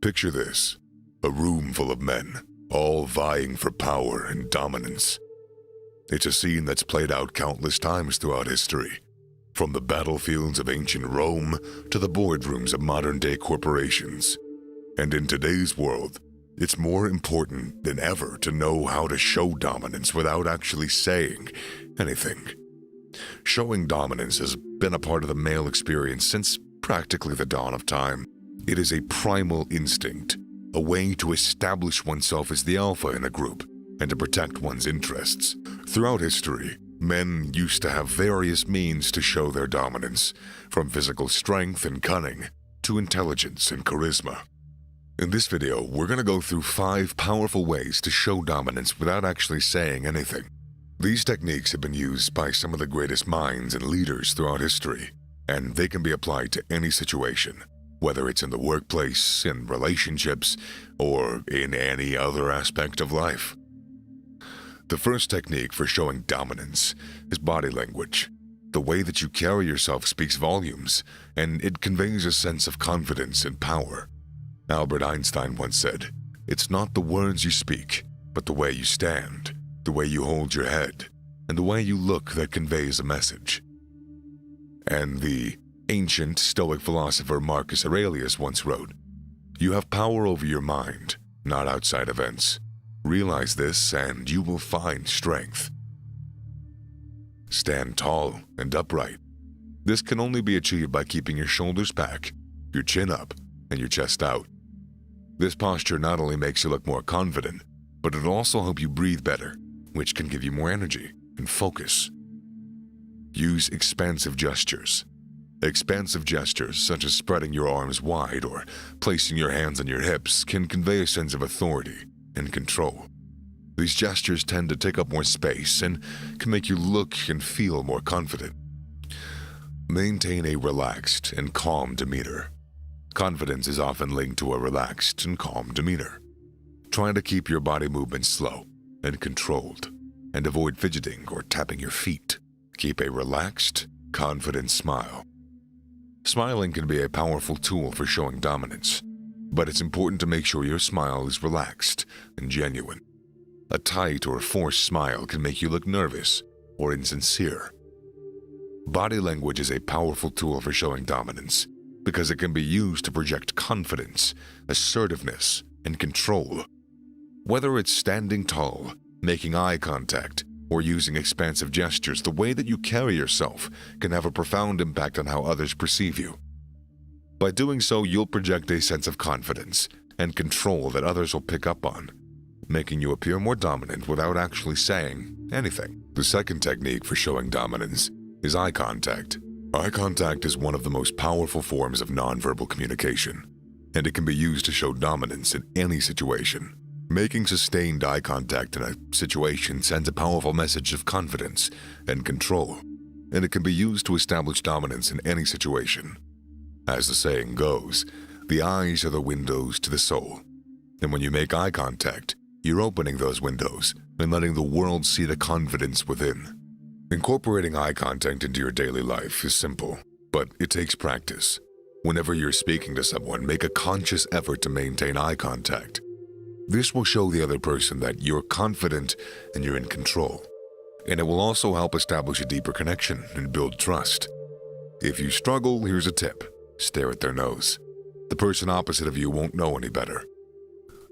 Picture this, a room full of men, all vying for power and dominance. It's a scene that's played out countless times throughout history, from the battlefields of ancient Rome to the boardrooms of modern-day corporations. And in today's world, it's more important than ever to know how to show dominance without actually saying anything. Showing dominance has been a part of the male experience since practically the dawn of time. It is a primal instinct, a way to establish oneself as the alpha in a group and to protect one's interests. Throughout history, men used to have various means to show their dominance, from physical strength and cunning to intelligence and charisma. In this video, we're going to go through 5 powerful ways to show dominance without actually saying anything. These techniques have been used by some of the greatest minds and leaders throughout history, and they can be applied to any situation, whether it's in the workplace, in relationships, or in any other aspect of life. The first technique for showing dominance is body language. The way that you carry yourself speaks volumes, and it conveys a sense of confidence and power. Albert Einstein once said, "It's not the words you speak, but the way you stand, the way you hold your head, and the way you look that conveys a message." And the ancient Stoic philosopher Marcus Aurelius once wrote, "You have power over your mind, not outside events. Realize this and you will find strength." Stand tall and upright. This can only be achieved by keeping your shoulders back, your chin up, and your chest out. This posture not only makes you look more confident, but it'll also help you breathe better, which can give you more energy and focus. Use expansive gestures. Expansive gestures, such as spreading your arms wide or placing your hands on your hips, can convey a sense of authority and control. These gestures tend to take up more space and can make you look and feel more confident. Maintain a relaxed and calm demeanor. Confidence is often linked to a relaxed and calm demeanor. Try to keep your body movements slow and controlled, and avoid fidgeting or tapping your feet. Keep a relaxed, confident smile. Smiling can be a powerful tool for showing dominance, but it's important to make sure your smile is relaxed and genuine. A tight or forced smile can make you look nervous or insincere. Body language is a powerful tool for showing dominance because it can be used to project confidence, assertiveness, and control. Whether it's standing tall, making eye contact, or using expansive gestures, the way that you carry yourself can have a profound impact on how others perceive you. By doing so, you'll project a sense of confidence and control that others will pick up on, making you appear more dominant without actually saying anything. The second technique for showing dominance is eye contact. Eye contact is one of the most powerful forms of nonverbal communication, and it can be used to show dominance in any situation. Making sustained eye contact in a situation sends a powerful message of confidence and control, and it can be used to establish dominance in any situation. As the saying goes, the eyes are the windows to the soul, and when you make eye contact, you're opening those windows and letting the world see the confidence within. Incorporating eye contact into your daily life is simple, but it takes practice. Whenever you're speaking to someone, make a conscious effort to maintain eye contact. This will show the other person that you're confident and you're in control, and it will also help establish a deeper connection and build trust. If you struggle, here's a tip: stare at their nose. The person opposite of you won't know any better.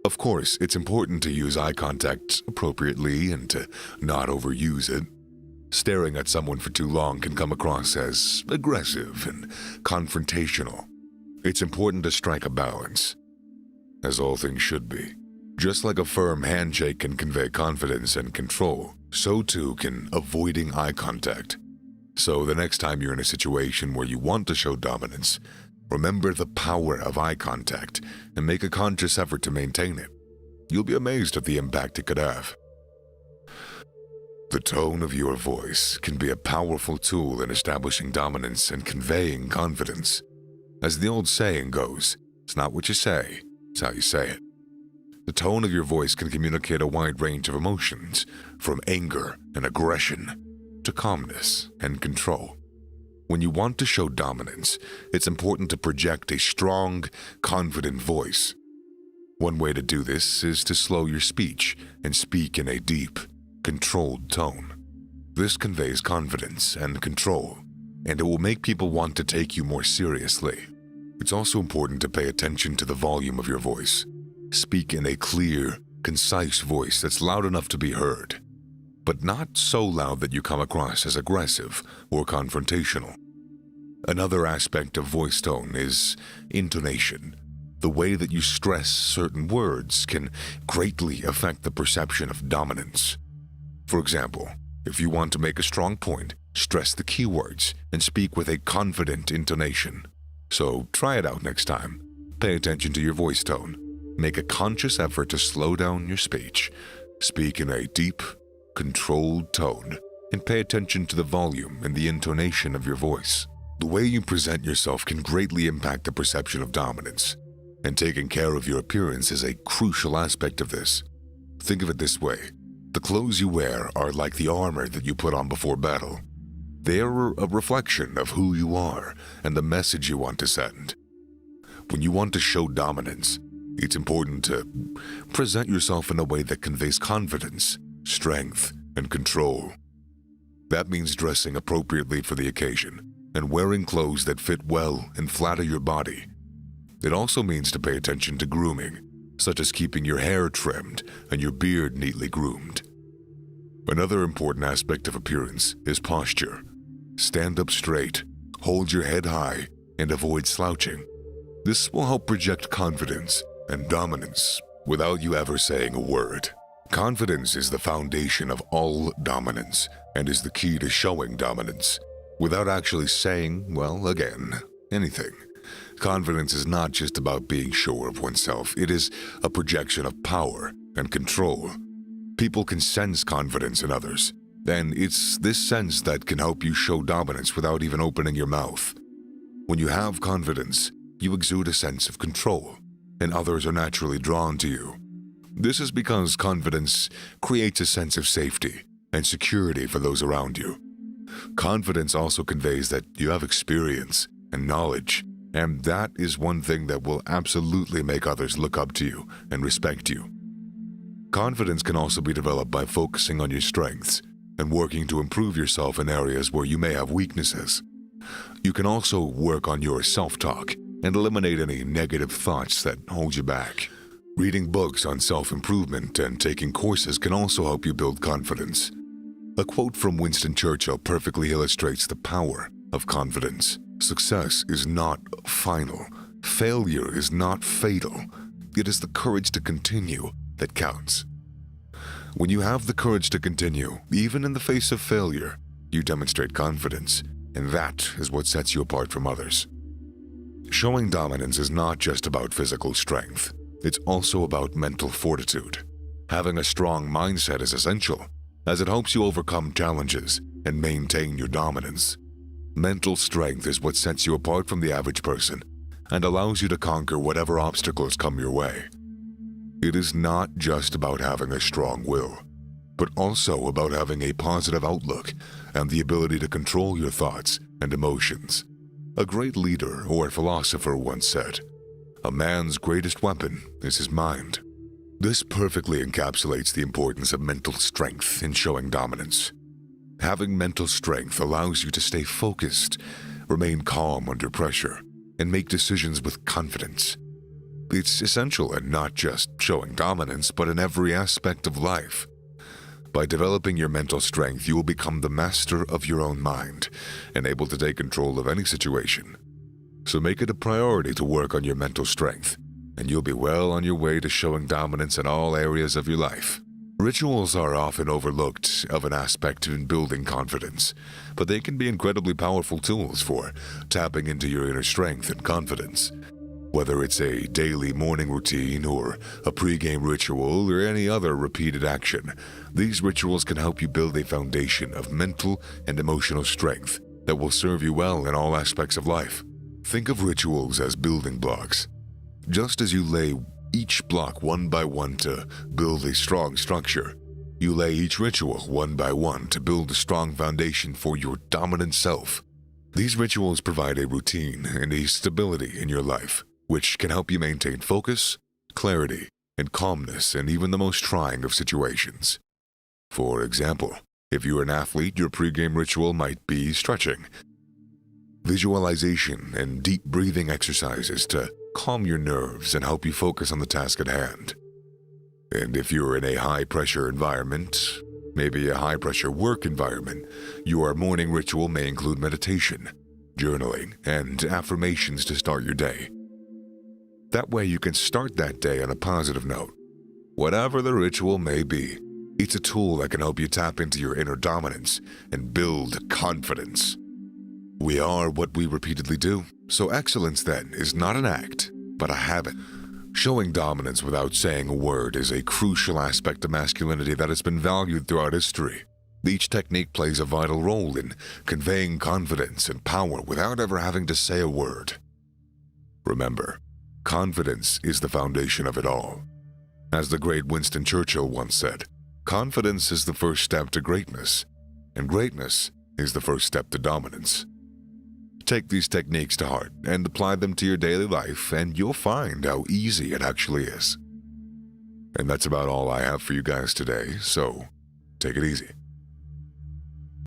Of course, it's important to use eye contact appropriately and to not overuse it. Staring at someone for too long can come across as aggressive and confrontational. It's important to strike a balance, as all things should be. Just like a firm handshake can convey confidence and control, so too can avoiding eye contact. So the next time you're in a situation where you want to show dominance, remember the power of eye contact and make a conscious effort to maintain it. You'll be amazed at the impact it could have. The tone of your voice can be a powerful tool in establishing dominance and conveying confidence. As the old saying goes, it's not what you say, it's how you say it. The tone of your voice can communicate a wide range of emotions, from anger and aggression to calmness and control. When you want to show dominance, it's important to project a strong, confident voice. One way to do this is to slow your speech and speak in a deep, controlled tone. This conveys confidence and control, and it will make people want to take you more seriously. It's also important to pay attention to the volume of your voice. Speak in a clear, concise voice that's loud enough to be heard, but not so loud that you come across as aggressive or confrontational. Another aspect of voice tone is intonation. The way that you stress certain words can greatly affect the perception of dominance. For example, if you want to make a strong point, stress the keywords and speak with a confident intonation. So try it out next time. Pay attention to your voice tone. Make a conscious effort to slow down your speech. Speak in a deep, controlled tone, and pay attention to the volume and the intonation of your voice. The way you present yourself can greatly impact the perception of dominance, and taking care of your appearance is a crucial aspect of this. Think of it this way. The clothes you wear are like the armor that you put on before battle. They are a reflection of who you are and the message you want to send. When you want to show dominance, it's important to present yourself in a way that conveys confidence, strength, and control. That means dressing appropriately for the occasion and wearing clothes that fit well and flatter your body. It also means to pay attention to grooming, such as keeping your hair trimmed and your beard neatly groomed. Another important aspect of appearance is posture. Stand up straight, hold your head high, and avoid slouching. This will help project confidence and dominance without you ever saying a word. Confidence is the foundation of all dominance and is the key to showing dominance without actually saying, well, again, anything. Confidence is not just about being sure of oneself. It is a projection of power and control. People can sense confidence in others, and it's this sense that can help you show dominance without even opening your mouth. When you have confidence, you exude a sense of control, and others are naturally drawn to you. This is because confidence creates a sense of safety and security for those around you. Confidence also conveys that you have experience and knowledge, and that is one thing that will absolutely make others look up to you and respect you. Confidence can also be developed by focusing on your strengths and working to improve yourself in areas where you may have weaknesses. You can also work on your self-talk and eliminate any negative thoughts that hold you back. Reading books on self-improvement and taking courses can also help you build confidence. A quote from Winston Churchill perfectly illustrates the power of confidence. Success is not final. Failure is not fatal. It is the courage to continue that counts. When you have the courage to continue, even in the face of failure, you demonstrate confidence, and that is what sets you apart from others. Showing dominance is not just about physical strength. It's also about mental fortitude. Having a strong mindset is essential, as it helps you overcome challenges and maintain your dominance. Mental strength is what sets you apart from the average person and allows you to conquer whatever obstacles come your way. It is not just about having a strong will, but also about having a positive outlook and the ability to control your thoughts and emotions. A great leader or philosopher once said, "A man's greatest weapon is his mind." This perfectly encapsulates the importance of mental strength in showing dominance. Having mental strength allows you to stay focused, remain calm under pressure, and make decisions with confidence. It's essential in not just showing dominance, but in every aspect of life. By developing your mental strength, you will become the master of your own mind and able to take control of any situation. So make it a priority to work on your mental strength, and you'll be well on your way to showing dominance in all areas of your life. Rituals are often overlooked of an aspect in building confidence, but they can be incredibly powerful tools for tapping into your inner strength and confidence. Whether it's a daily morning routine or a pre-game ritual or any other repeated action, these rituals can help you build a foundation of mental and emotional strength that will serve you well in all aspects of life. Think of rituals as building blocks. Just as you lay each block one by one to build a strong structure, you lay each ritual one by one to build a strong foundation for your dominant self. These rituals provide a routine and a stability in your life, which can help you maintain focus, clarity, and calmness in even the most trying of situations. For example, if you're an athlete, your pregame ritual might be stretching, visualization, and deep breathing exercises to calm your nerves and help you focus on the task at hand. And if you're in a high-pressure environment, maybe a high-pressure work environment, your morning ritual may include meditation, journaling, and affirmations to start your day. That way you can start that day on a positive note. Whatever the ritual may be, it's a tool that can help you tap into your inner dominance and build confidence. We are what we repeatedly do, so excellence then is not an act, but a habit. Showing dominance without saying a word is a crucial aspect of masculinity that has been valued throughout history. Each technique plays a vital role in conveying confidence and power without ever having to say a word. Remember, confidence is the foundation of it all. As the great Winston Churchill once said, confidence is the first step to greatness, and greatness is the first step to dominance. Take these techniques to heart and apply them to your daily life, and you'll find how easy it actually is. And that's about all I have for you guys today, so take it easy.